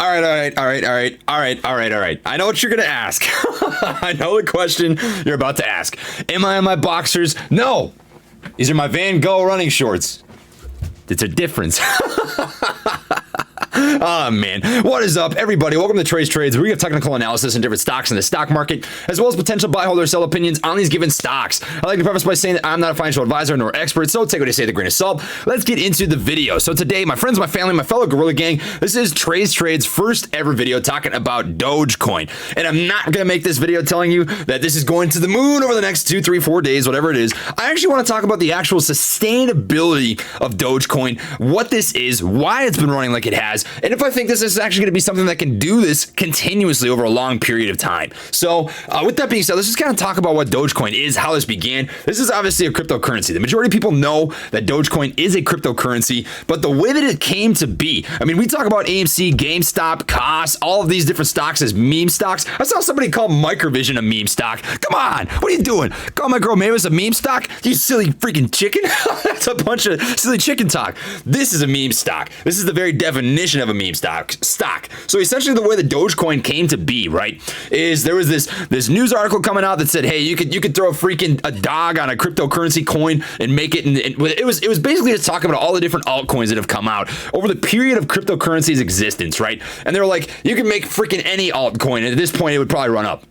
All right. I know what you're gonna ask. I know the question you're about to ask. Am I in my boxers? No. These are my Van Gogh running shorts. It's a difference. Oh, man. What is up, everybody? Welcome to Trey's Trades, where we have technical analysis on different stocks in the stock market, as well as potential buy, hold, or sell opinions on these given stocks. I'd like to preface by saying that I'm not a financial advisor nor expert, so take what I say with a grain of salt. Let's get into the video. So today, my friends, my family, my fellow Gorilla Gang, this is Trey's Trades' first ever video talking about DogeCoin. And I'm not going to make this video telling you that this is going to the moon over the next 2, 3, 4 days, whatever it is. I actually want to talk about the actual sustainability of DogeCoin, what this is, why it's been running like it has, and if I think this is actually going to be something that can do this continuously over a long period of time. So with that being said, let's just kind of talk about what DogeCoin is, how this began. This is obviously a cryptocurrency. The majority of people know that DogeCoin is a cryptocurrency, but the way that it came to be, I mean, we talk about AMC, GameStop, COS, all of these different stocks as meme stocks. I saw somebody call Microvision a meme stock. Come on, what are you doing? Call my girl Mavis a meme stock? You silly freaking chicken. That's a bunch of silly chicken talk. This is a meme stock. This is the very definition of a meme stock. So essentially the way the Dogecoin came to be, right, is there was this news article coming out that said, hey, you could throw a dog on a cryptocurrency coin and make it, and it was basically just talking about all the different altcoins that have come out over the period of cryptocurrency's existence, right? And they were like, you can make freaking any altcoin, and at this point it would probably run up.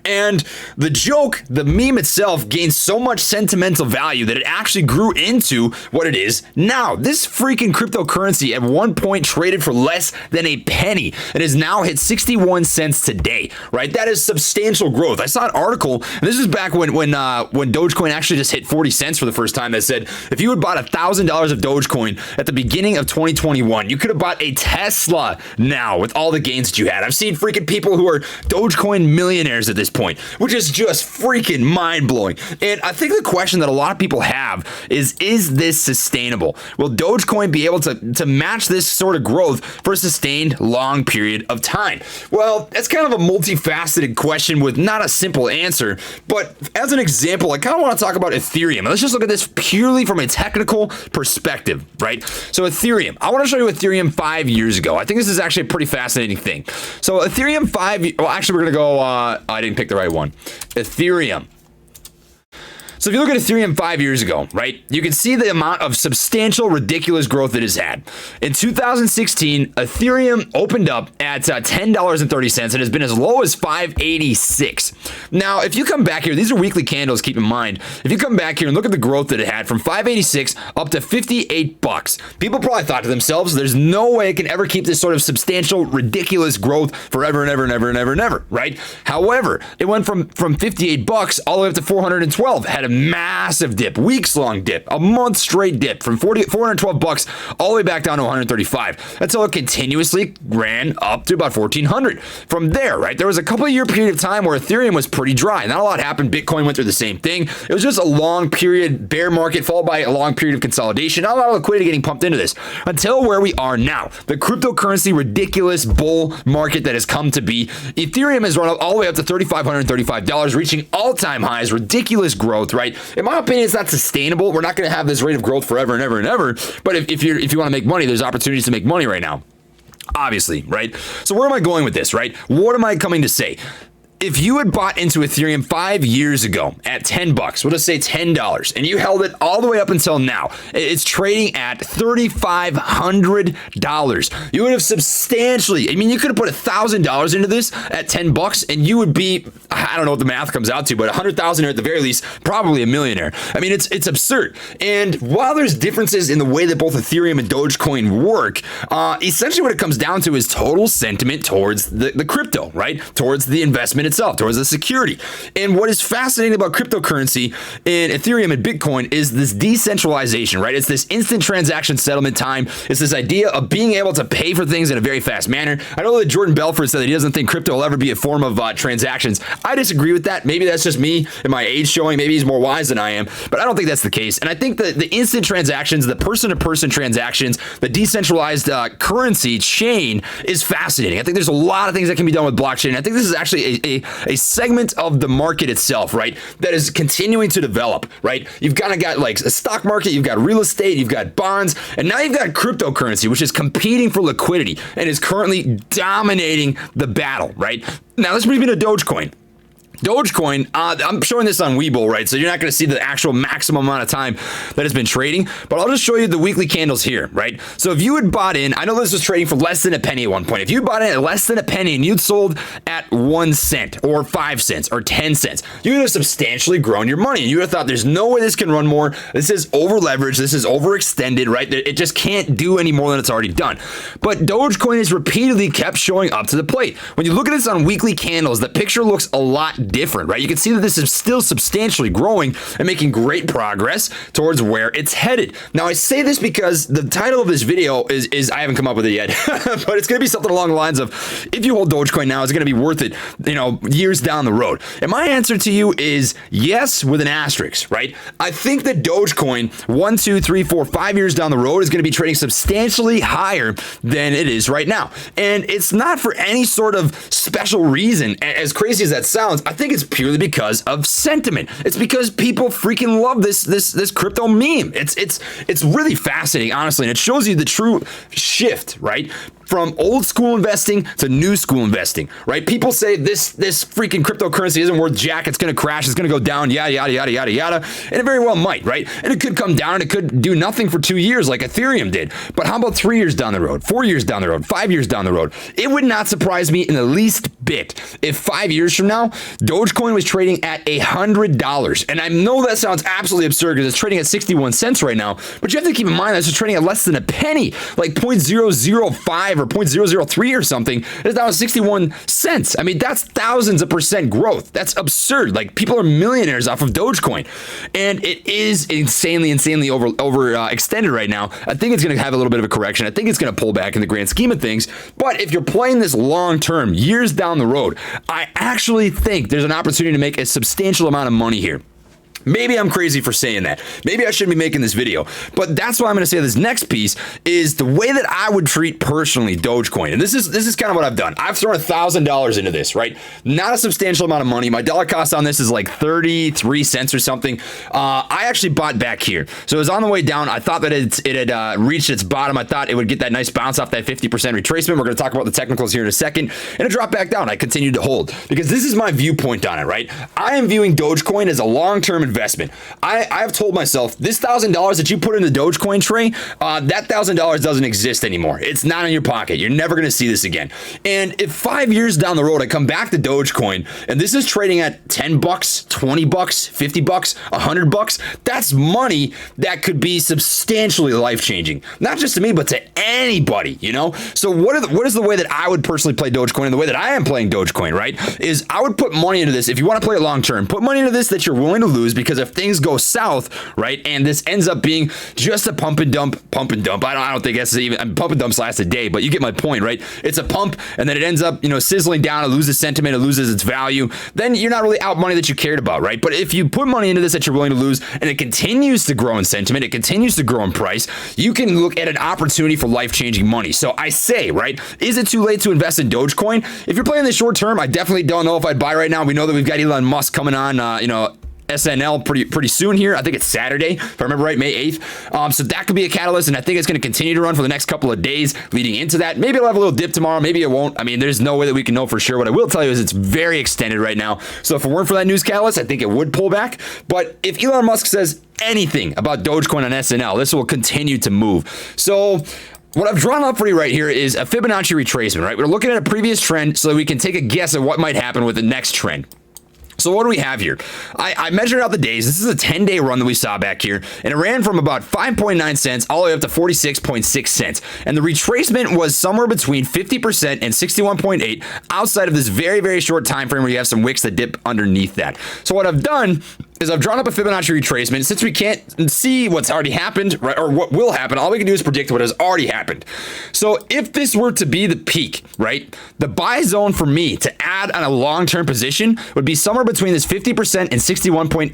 And the joke, the meme itself, gained so much sentimental value that it actually grew into what it is now. This freaking cryptocurrency at one point traded for less than a penny and has now hit 61 cents today, right? That is substantial growth. I saw an article, and this was back when Dogecoin actually just hit 40 cents for the first time, that said if you had bought $1,000 of Dogecoin at the beginning of 2021, you could have bought a Tesla now with all the gains that you had. I've seen freaking people who are Dogecoin millionaires at this point, which is just freaking mind-blowing. And I think the question that a lot of people have is this sustainable? Will Dogecoin be able to match this sort of growth for a sustained long period of time? Well, that's kind of a multifaceted question with not a simple answer, but as an example, I kind of want to talk about Ethereum. Let's just look at this purely from a technical perspective, right? So Ethereum, I want to show you Ethereum 5 years ago. I think this is actually a pretty fascinating thing. So Ethereum actually we're going to go, I didn't pick the right one. Ethereum. So if you look at Ethereum 5 years ago, right, you can see the amount of substantial, ridiculous growth it has had. In 2016, Ethereum opened up at $10.30 and has been as low as $5.86. Now, if you come back here, these are weekly candles, keep in mind. If you come back here and look at the growth that it had from $5.86 up to $58, people probably thought to themselves, there's no way it can ever keep this sort of substantial, ridiculous growth forever and ever and ever and ever and ever, right? However, it went from $58 all the way up to $412, had a massive dip, weeks-long dip, a month straight dip from $412 all the way back down to $135 until it continuously ran up to about $1,400. From there, right, there was a couple of year period of time where Ethereum was pretty dry. Not a lot happened. Bitcoin went through the same thing. It was just a long period bear market followed by a long period of consolidation. Not a lot of liquidity getting pumped into this until where we are now. The cryptocurrency ridiculous bull market that has come to be. Ethereum has run up all the way up to $3,535, reaching all-time highs, ridiculous growth, right? In my opinion, it's not sustainable. We're not going to have this rate of growth forever and ever and ever. But if you want to make money, there's opportunities to make money right now. Obviously, right? So where am I going with this, right? What am I coming to say? If you had bought into Ethereum 5 years ago at $10, we'll just say $10, and you held it all the way up until now, it's trading at $3,500. You would have substantially, I mean, you could have put $1,000 into this at $10 and you would be, I don't know what the math comes out to, but 100,000 or at the very least, probably a millionaire. I mean, it's absurd. And while there's differences in the way that both Ethereum and Dogecoin work, essentially what it comes down to is total sentiment towards the crypto, right? Towards the investment itself, towards the security. And what is fascinating about cryptocurrency in Ethereum and Bitcoin is this decentralization, right? It's this instant transaction settlement time. It's this idea of being able to pay for things in a very fast manner. I know that Jordan Belfort said that he doesn't think crypto will ever be a form of transactions. I disagree with that. Maybe that's just me and my age showing. Maybe he's more wise than I am, but I don't think that's the case. And I think that the instant transactions, the person-to-person transactions, the decentralized currency chain is fascinating. I think there's a lot of things that can be done with blockchain. I think this is actually a segment of the market itself, right, that is continuing to develop, right? You've kind of got like a stock market, you've got real estate, you've got bonds, and now you've got cryptocurrency, which is competing for liquidity and is currently dominating the battle, right? Now, this brings me to DogeCoin. DogeCoin, I'm showing this on Webull, right? So you're not going to see the actual maximum amount of time that it's been trading, but I'll just show you the weekly candles here, right? So if you had bought in, I know this was trading for less than a penny at one point. If you bought in at less than a penny and you'd sold at 1 cent or 5 cents or 10 cents, you would have substantially grown your money. And you would have thought, there's no way this can run more. This is over leveraged. This is overextended, right? It just can't do any more than it's already done. But DogeCoin has repeatedly kept showing up to the plate. When you look at this on weekly candles, the picture looks a lot different, right? You can see that this is still substantially growing and making great progress towards where it's headed. Now, I say this because the title of this video is I haven't come up with it yet, but it's going to be something along the lines of, if you hold DogeCoin now, it's going to be worth it, years down the road. And my answer to you is yes, with an asterisk, right? I think that DogeCoin 1, 2, 3, 4, 5 years down the road is going to be trading substantially higher than it is right now. And it's not for any sort of special reason. As crazy as that sounds, I think it's purely because of sentiment. It's because people freaking love this crypto meme. It's really fascinating, honestly, and it shows you the true shift, right, from old school investing to new school investing, right? People say this freaking cryptocurrency isn't worth jack. It's going to crash. It's going to go down, yada, yada, yada, yada, yada. And it very well might, right? And it could come down and it could do nothing for 2 years like Ethereum did. But how about 3 years down the road, 4 years down the road, 5 years down the road? It would not surprise me in the least bit if 5 years from now, Dogecoin was trading at $100. And I know that sounds absolutely absurd because it's trading at 61 cents right now, but you have to keep in mind that it's trading at less than a penny, like 0.005 or 0.003 or something. It's down to 61 cents. I mean, that's thousands of percent growth. That's absurd. Like, people are millionaires off of Dogecoin, and it is insanely over extended right now. I think it's going to have a little bit of a correction. I think it's going to pull back in the grand scheme of things. But if you're playing this long term, years down the road, I actually think there's an opportunity to make a substantial amount of money here. Maybe I'm crazy for saying that. Maybe I shouldn't be making this video. But that's why I'm going to say this next piece is the way that I would treat personally Dogecoin. And this is kind of what I've done. I've thrown $1,000 into this, right? Not a substantial amount of money. My dollar cost on this is like 33 cents or something. I actually bought back here. So it was on the way down. I thought that it had reached its bottom. I thought it would get that nice bounce off that 50% retracement. We're going to talk about the technicals here in a second. And it dropped back down. I continued to hold because this is my viewpoint on it, right? I am viewing Dogecoin as a long-term investment. I've told myself this $1,000 that you put in the Dogecoin tray, that $1,000 doesn't exist anymore. It's not in your pocket. You're never going to see this again. And if 5 years down the road I come back to Dogecoin and this is trading at $10, $20, $50, $100, that's money that could be substantially life-changing. Not just to me, but to anybody, So what is the way that I would personally play Dogecoin, and the way that I am playing Dogecoin, right, is I would put money into this. If you want to play it long-term, put money into this that you're willing to lose, because if things go south, right, and this ends up being just a pump and dump, I don't think that's even, pump and dumps last a day, but you get my point, right? It's a pump, and then it ends up, sizzling down, it loses sentiment, it loses its value, then you're not really out money that you cared about, right? But if you put money into this that you're willing to lose, and it continues to grow in sentiment, it continues to grow in price, you can look at an opportunity for life-changing money. So I say, right, is it too late to invest in Dogecoin? If you're playing this short term, I definitely don't know if I'd buy right now. We know that we've got Elon Musk coming on, SNL pretty soon here. I think it's Saturday, if I remember right, May 8th. So that could be a catalyst, and I think it's going to continue to run for the next couple of days leading into that. Maybe it'll have a little dip tomorrow. Maybe it won't. I mean, there's no way that we can know for sure. What I will tell you is it's very extended right now. So if it weren't for that news catalyst, I think it would pull back. But if Elon Musk says anything about Dogecoin on SNL, this will continue to move. So what I've drawn up for you right here is a Fibonacci retracement, right? We're looking at a previous trend so that we can take a guess at what might happen with the next trend. So what do we have here? I measured out the days. This is a 10-day run that we saw back here, and it ran from about 5.9 cents all the way up to 46.6 cents. And the retracement was somewhere between 50% and 61.8 outside of this very, very short time frame where you have some wicks that dip underneath that. So what I've done is I've drawn up a Fibonacci retracement. Since we can't see what's already happened, right, or what will happen, all we can do is predict what has already happened. So if this were to be the peak, right, the buy zone for me to add on a long-term position would be somewhere between this 50% and 61.8%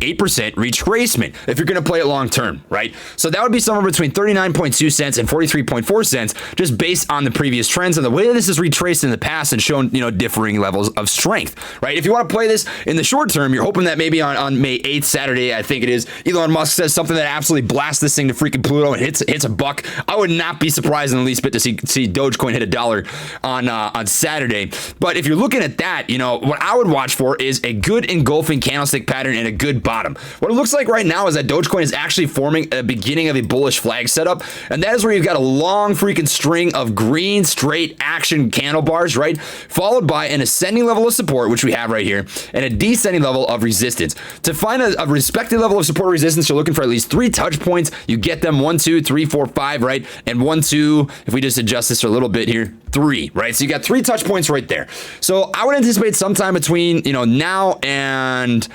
retracement if you're going to play it long-term, right? So that would be somewhere between 39.2 cents and 43.4 cents just based on the previous trends and the way this is retraced in the past and shown, differing levels of strength, right? If you want to play this in the short term, you're hoping that maybe on May 8th, Saturday, I think it is, Elon Musk says something that absolutely blasts this thing to freaking Pluto and hits a buck. I would not be surprised in the least bit to see DogeCoin hit $1 on Saturday. But if you're looking at that, what I would watch for is a good engulfing candlestick pattern and a good bottom. What it looks like right now is that DogeCoin is actually forming a beginning of a bullish flag setup, and that is where you've got a long freaking string of green straight action candle bars, right? Followed by an ascending level of support, which we have right here, and a descending level of resistance. To find a respective level of support or resistance, you're looking for at least 3 touch points. You get them 1, 2, 3, 4, 5, right? And 1, 2, if we just adjust this a little bit here, 3, right? So you got 3 touch points right there. So I would anticipate sometime between, now and,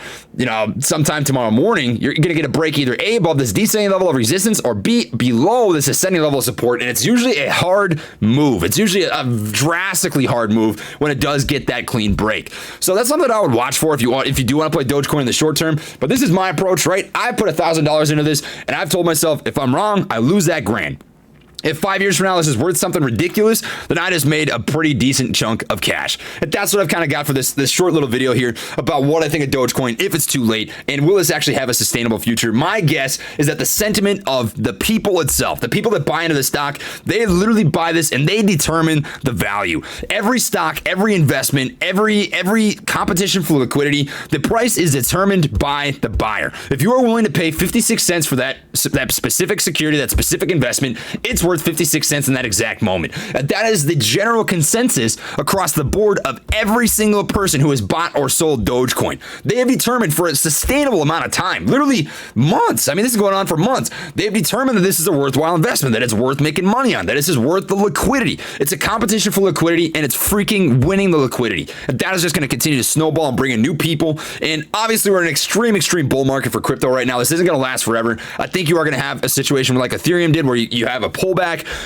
sometime tomorrow morning, you're going to get a break either A, above this descending level of resistance, or B, below this ascending level of support. And it's usually a hard move. It's usually a drastically hard move when it does get that clean break. So that's something that I would watch for if you do want to play Dogecoin in the short term. But this is my approach, right? I put $1,000 into this, and I've told myself if I'm wrong, I lose that grand. If 5 years from now this is worth something ridiculous, then I just made a pretty decent chunk of cash. And that's what I've kind of got for this short little video here about what I think of Dogecoin, if it's too late, and will this actually have a sustainable future. My guess is that the sentiment of the people itself, the people that buy into the stock, they literally buy this and they determine the value. Every stock, every investment, every competition for liquidity, the price is determined by the buyer. If you are willing to pay 56 cents for that specific security, that specific investment, it's worth 56 cents in that exact moment. That is the general consensus across the board of every single person who has bought or sold Dogecoin. They have determined for a sustainable amount of time, literally months. I mean, this is going on for months. They've determined that this is a worthwhile investment, that it's worth making money on, that this is worth the liquidity. It's a competition for liquidity, and it's freaking winning the liquidity. And that is just going to continue to snowball and bring in new people. And obviously, we're in an extreme bull market for crypto right now. This isn't going to last forever. I think you are going to have a situation like Ethereum did, where you have a pullback,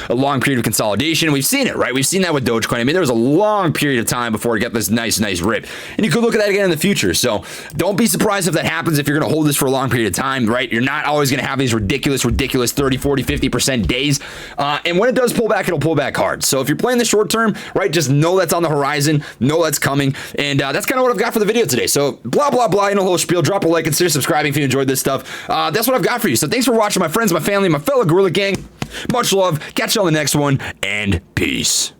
a long period of consolidation. We've seen it, right? We've seen that with Dogecoin. I mean, there was a long period of time before it got this nice rip. And you could look at that again in the future. So don't be surprised if that happens if you're going to hold this for a long period of time, right? You're not always going to have these ridiculous 30, 40, 50% days. And when it does pull back, it'll pull back hard. So if you're playing the short term, right, just know that's on the horizon, know that's coming. And that's kind of what I've got for the video today. So blah, blah, blah, a whole spiel. Drop a like, consider subscribing if you enjoyed this stuff. That's what I've got for you. So thanks for watching, my friends, my family, my fellow Gorilla Gang. Much love. Catch you on the next one, and peace.